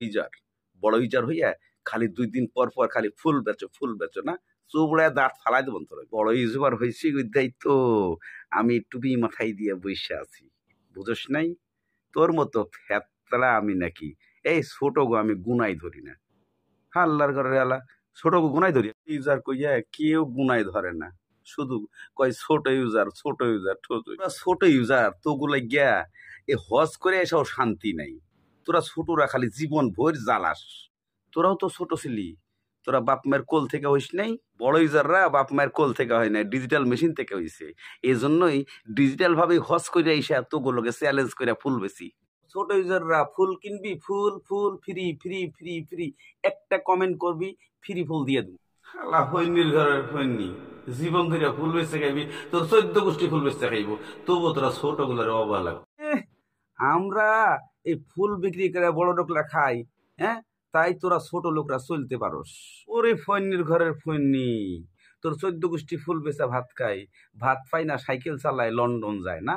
ইজার বড় ইজার হইয়া খালি 2 দিন পর পর খালি ফুল বেচো না চুবড়ায় দাঁত ফালাই দেবো তোর বড় ইউজার হয়েছি ওইটাই তো আমি টুপি মাথায় দিয়ে বসে আছি বুঝোস নাই তোর মতো ফ্যাতলা আমি নাকি এই ছোট গো আমি গুনাই ধরি না আল্লাহর ঘরে আল্লাহ ছোট গো গুনাই ধরি ইউজার কইয়া কেউ গুনাই ধরে না শুধু কয় ছোট ইউজার ছোট ইউজার তোগুলো গিয়া এ হজ করে এসেও শান্তি নাই তোরা ছোটরা খালি জীবন ভোর জ্বালাস তোরাও তো ছোট ছিলি তোরা বাপ মায়ের কোল থেকে হইস নাই বড় ইউজাররা বাপ মায়ের কোল থেকে হয় নাই ডিজিটাল মেশিন থেকে হইছে এই জন্যই ডিজিটাল ভাবে হজ করে এসে তোগুলোকে চ্যালেঞ্জ করে ফুল বেশি ছোট ইউজাররা ফুল কিনবি ফুল ফুল ফ্রি ফ্রি ফ্রি ফ্রি একটা কমেন্ট করবি ফ্রি ফুল দিয়ে দেবো আল্লাহ হইনির ঘরের হইনি জীবন ধরে ফুল বেচতে খাইবি তোর 14 গোষ্ঠী ফুল বেচতে খাইব তবু তোরা ছোট গুলার অবহেলা আমরা এই ফুল বিক্রি করে বড় লোকরা খাই হ্যাঁ তাই তোরা ছোট লোকরা চলতে পারস ওরে ফন্নির ঘরের ফন্নি তোর 14 গোষ্ঠী ফুল বেচা ভাত খাই ভাত পাই না সাইকেল চালায় লন্ডন যায় না